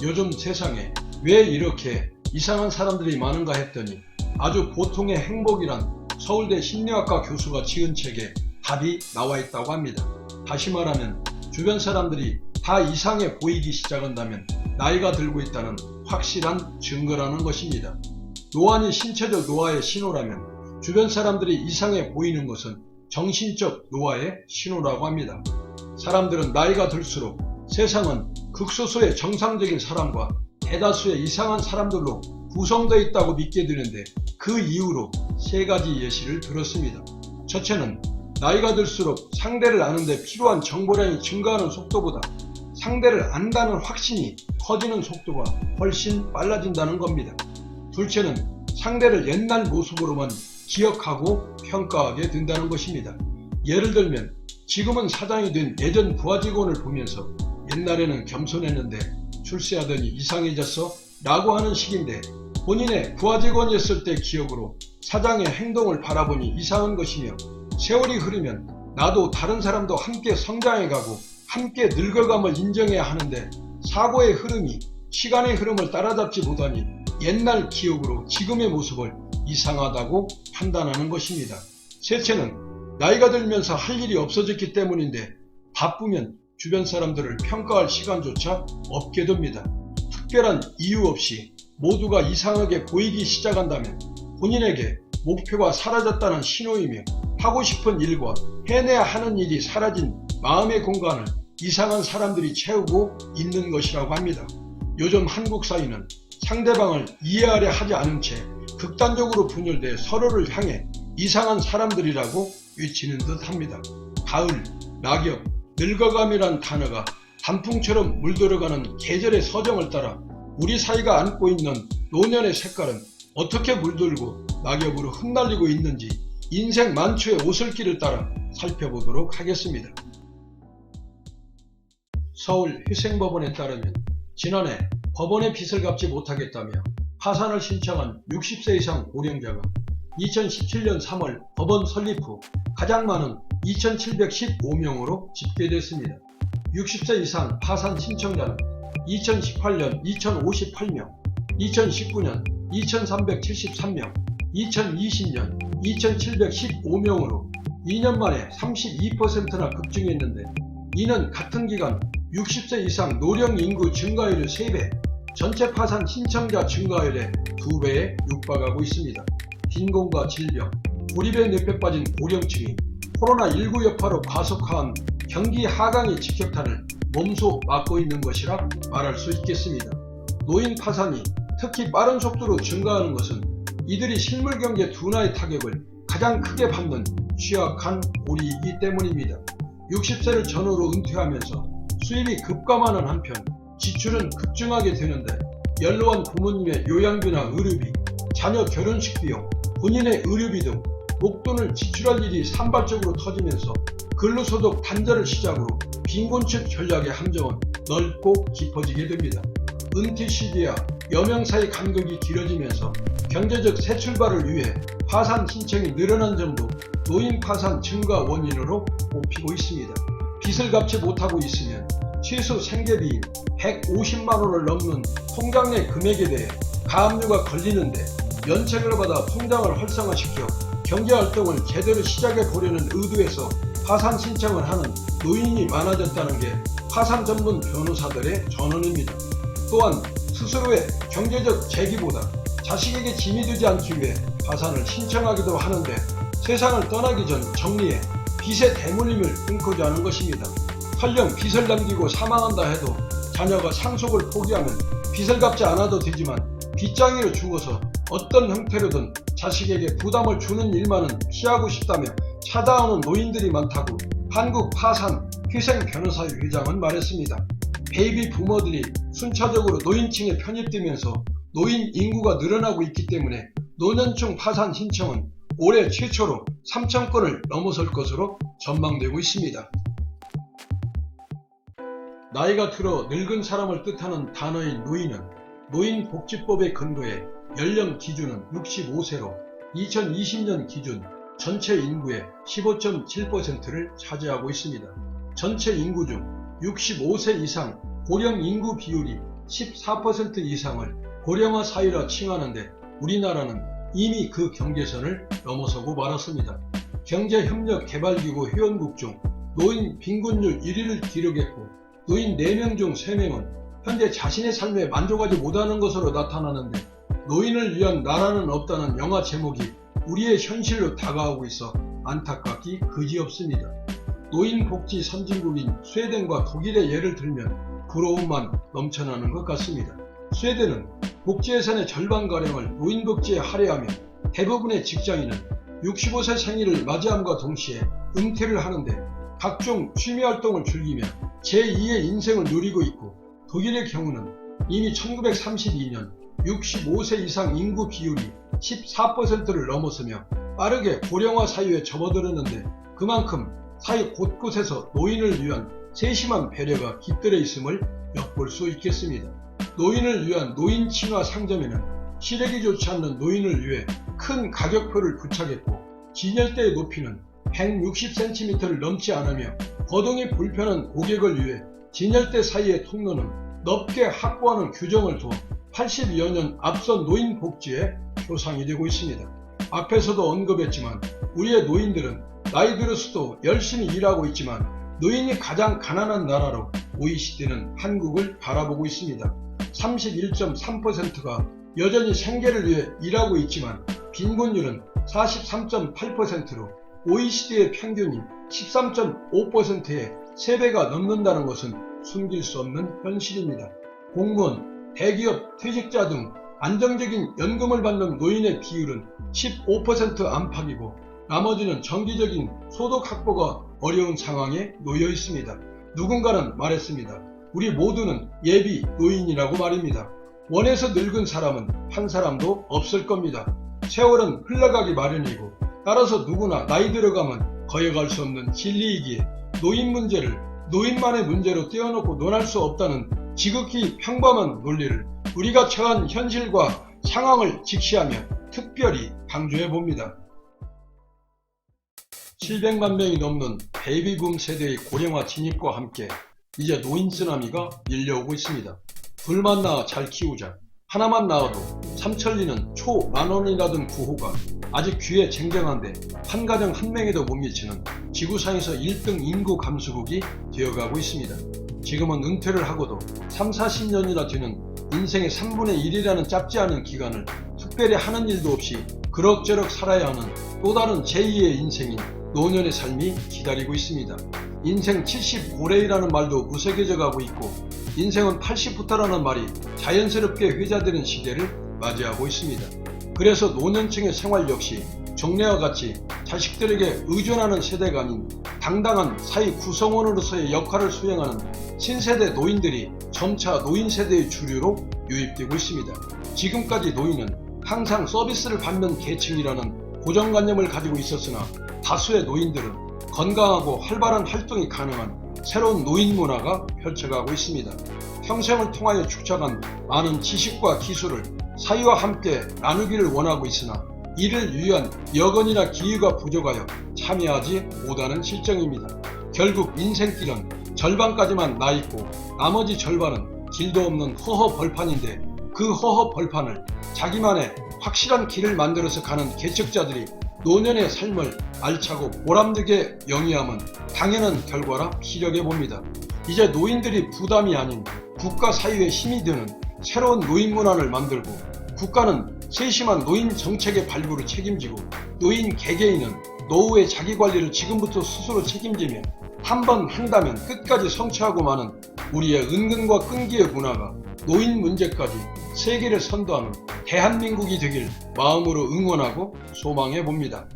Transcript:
요즘 세상에 왜 이렇게 이상한 사람들이 많은가 했더니 아주 보통의 행복이란 서울대 심리학과 교수가 지은 책에 답이 나와 있다고 합니다. 다시 말하면 주변 사람들이 다 이상해 보이기 시작한다면 나이가 들고 있다는 확실한 증거라는 것입니다. 노안이 신체적 노화의 신호라면 주변 사람들이 이상해 보이는 것은 정신적 노화의 신호라고 합니다. 사람들은 나이가 들수록 세상은 극소수의 정상적인 사람과 대다수의 이상한 사람들로 구성되어 있다고 믿게 되는데 그 이유로 세 가지 예시를 들었습니다. 첫째는 나이가 들수록 상대를 아는데 필요한 정보량이 증가하는 속도보다 상대를 안다는 확신이 커지는 속도가 훨씬 빨라진다는 겁니다. 둘째는 상대를 옛날 모습으로만 기억하고 평가하게 된다는 것입니다. 예를 들면 지금은 사장이 된 예전 부하 직원을 보면서 옛날에는 겸손했는데 출세하더니 이상해졌어? 라고 하는 식인데 본인의 부하 직원이었을 때 기억으로 사장의 행동을 바라보니 이상한 것이며 세월이 흐르면 나도 다른 사람도 함께 성장해가고 함께 늙어감을 인정해야 하는데 사고의 흐름이 시간의 흐름을 따라잡지 못하니 옛날 기억으로 지금의 모습을 이상하다고 판단하는 것입니다. 셋째는 나이가 들면서 할 일이 없어졌기 때문인데 바쁘면 주변 사람들을 평가할 시간조차 없게 됩니다. 특별한 이유 없이 모두가 이상하게 보이기 시작한다면 본인에게 목표가 사라졌다는 신호이며 하고 싶은 일과 해내야 하는 일이 사라진 마음의 공간을 이상한 사람들이 채우고 있는 것이라고 합니다. 요즘 한국 사회는 상대방을 이해하려 하지 않은 채 극단적으로 분열돼 서로를 향해 이상한 사람들이라고 외치는 듯 합니다. 가을, 낙엽, 늙어감이란 단어가 단풍처럼 물들어가는 계절의 서정을 따라 우리 사회가 안고 있는 노년의 색깔은 어떻게 물들고 낙엽으로 흩날리고 있는지 인생 만추의 오솔길을 따라 살펴보도록 하겠습니다. 서울 회생법원에 따르면 지난해 법원의 빚을 갚지 못하겠다며 파산을 신청한 60세 이상 고령자가 2017년 3월 법원 설립 후 가장 많은 2,715명으로 집계됐습니다. 60세 이상 파산 신청자는 2018년 2,058명, 2019년 2,373명, 2020년 2,715명으로 2년 만에 32%나 급증했는데 이는 같은 기간 60세 이상 노령 인구 증가율의 3배, 전체 파산 신청자 증가율의 2배에 육박하고 있습니다. 빈곤과 질병, 고립의 늪에 빠진 고령층이 코로나19 여파로 가속화한 경기 하강의 직격탄을 몸소 맞고 있는 것이라 말할 수 있겠습니다. 노인 파산이 특히 빠른 속도로 증가하는 것은 이들이 실물경제 둔화의 타격을 가장 크게 받는 취약한 고리이기 때문입니다. 60세를 전후로 은퇴하면서 수입이 급감하는 한편 지출은 급증하게 되는데 연로한 부모님의 요양비나 의료비, 자녀 결혼식 비용, 본인의 의료비 등 목돈을 지출할 일이 산발적으로 터지면서 근로소득 단절을 시작으로 빈곤층 전략의 함정은 넓고 깊어지게 됩니다. 은퇴 시기와 여명 사이 간격이 길어지면서 경제적 새 출발을 위해 파산 신청이 늘어난 점도 노인 파산 증가 원인으로 꼽히고 있습니다. 빚을 갚지 못하고 있으면 최소 생계비인 150만원을 넘는 통장 내 금액에 대해 가압류가 걸리는데 연체를 받아 통장을 활성화시켜 경제활동을 제대로 시작해 보려는 의도에서 파산 신청을 하는 노인이 많아졌다는 게 파산 전문 변호사들의 전언입니다. 또한 스스로의 경제적 재기보다 자식에게 짐이 되지 않기 위해 파산을 신청하기도 하는데 세상을 떠나기 전 정리해 빚의 대물림을 끊고자 하는 것입니다. 설령 빚을 남기고 사망한다 해도 자녀가 상속을 포기하면 빚을 갚지 않아도 되지만 빚장이로 죽어서 어떤 형태로든 자식에게 부담을 주는 일만은 피하고 싶다며 찾아오는 노인들이 많다고 한국 파산 희생 변호사회 회장은 말했습니다. 베이비 부머들이 순차적으로 노인층에 편입되면서 노인 인구가 늘어나고 있기 때문에 노년층 파산 신청은 올해 최초로 3,000건을 넘어설 것으로 전망되고 있습니다. 나이가 들어 늙은 사람을 뜻하는 단어인 노인은 노인복지법에 근거해 연령 기준은 65세로 2020년 기준 전체 인구의 15.7%를 차지하고 있습니다. 전체 인구 중 65세 이상 고령 인구 비율이 14% 이상을 고령화 사회라 칭하는데 우리나라는 이미 그 경계선을 넘어서고 말았습니다. 경제협력개발기구 회원국 중 노인 빈곤율 1위를 기록했고 노인 4명 중 3명은 현재 자신의 삶에 만족하지 못하는 것으로 나타나는데 노인을 위한 나라는 없다는 영화 제목이 우리의 현실로 다가오고 있어 안타깝기 그지없습니다. 노인복지 선진국인 스웨덴과 독일의 예를 들면 부러움만 넘쳐나는 것 같습니다. 스웨덴은 복지 예산의 절반가량을 노인복지에 할애하며 대부분의 직장인은 65세 생일을 맞이함과 동시에 은퇴를 하는데 각종 취미활동을 즐기며 제2의 인생을 누리고 있고 독일의 경우는 이미 1932년 65세 이상 인구 비율이 14%를 넘어서며 빠르게 고령화 사회에 접어들었는데 그만큼 사회 곳곳에서 노인을 위한 세심한 배려가 깃들어 있음을 엿볼 수 있겠습니다. 노인을 위한 노인 친화 상점에는 시력이 좋지 않는 노인을 위해 큰 가격표를 부착했고 진열대의 높이는 160cm를 넘지 않으며 거동이 불편한 고객을 위해 진열대 사이의 통로는 넓게 확보하는 규정을 두어 80여 년 앞선 노인 복지의 표상이 되고 있습니다. 앞에서도 언급했지만 우리의 노인들은 나이 들어서도 열심히 일하고 있지만 노인이 가장 가난한 나라로 OECD는 한국을 바라보고 있습니다. 31.3%가 여전히 생계를 위해 일하고 있지만 빈곤율은 43.8%로 OECD의 평균인 13.5%의 3배가 넘는다는 것은 숨길 수 없는 현실입니다. 공무원, 대기업, 퇴직자 등 안정적인 연금을 받는 노인의 비율은 15% 안팎이고 나머지는 정기적인 소득 확보가 어려운 상황에 놓여 있습니다. 누군가는 말했습니다. 우리 모두는 예비 노인이라고 말입니다. 원해서 늙은 사람은 한 사람도 없을 겁니다. 세월은 흘러가기 마련이고 따라서 누구나 나이 들어가면 거역할 수 없는 진리이기에 노인 문제를 노인만의 문제로 떼어놓고 논할 수 없다는 지극히 평범한 논리를 우리가 처한 현실과 상황을 직시하며 특별히 강조해 봅니다. 700만 명이 넘는 베이비붐 세대의 고령화 진입과 함께 이제 노인 쓰나미가 밀려오고 있습니다. 둘만 낳아 잘 키우자. 하나만 낳아도 삼천리는 초 만원이라던 구호가 아직 귀에 쟁쟁한데 한 가정 한 명에도 못 미치는 지구상에서 1등 인구 감소국이 되어가고 있습니다. 지금은 은퇴를 하고도 30-40년이나 되는 인생의 3분의 1이라는 짧지 않은 기간을 특별히 하는 일도 없이 그럭저럭 살아야 하는 또 다른 제2의 인생인 노년의 삶이 기다리고 있습니다. 인생 70고래이라는 말도 무색해져 가고 있고 인생은 80부터라는 말이 자연스럽게 회자되는 시대를 맞이하고 있습니다. 그래서 노년층의 생활 역시 종래와 같이 자식들에게 의존하는 세대가 아닌 당당한 사회 구성원으로서의 역할을 수행하는 신세대 노인들이 점차 노인 세대의 주류로 유입되고 있습니다. 지금까지 노인은 항상 서비스를 받는 계층이라는 고정관념을 가지고 있었으나 다수의 노인들은 건강하고 활발한 활동이 가능한 새로운 노인 문화가 펼쳐가고 있습니다. 평생을 통하여 축적한 많은 지식과 기술을 사회와 함께 나누기를 원하고 있으나 이를 위한 여건이나 기회가 부족하여 참여하지 못하는 실정입니다. 결국 인생길은 절반까지만 나있고 나머지 절반은 길도 없는 허허 벌판인데 그 허허 벌판을 자기만의 확실한 길을 만들어서 가는 개척자들이 노년의 삶을 알차고 보람되게 영위함은 당연한 결과라 시력해 봅니다. 이제 노인들이 부담이 아닌 국가 사회에 힘이 되는 새로운 노인 문화를 만들고 국가는 세심한 노인 정책의 발굴을 책임지고 노인 개개인은 노후의 자기관리를 지금부터 스스로 책임지며 한 번 한다면 끝까지 성취하고 마는 우리의 은근과 끈기의 문화가 노인 문제까지 세계를 선도하는 대한민국이 되길 마음으로 응원하고 소망해 봅니다.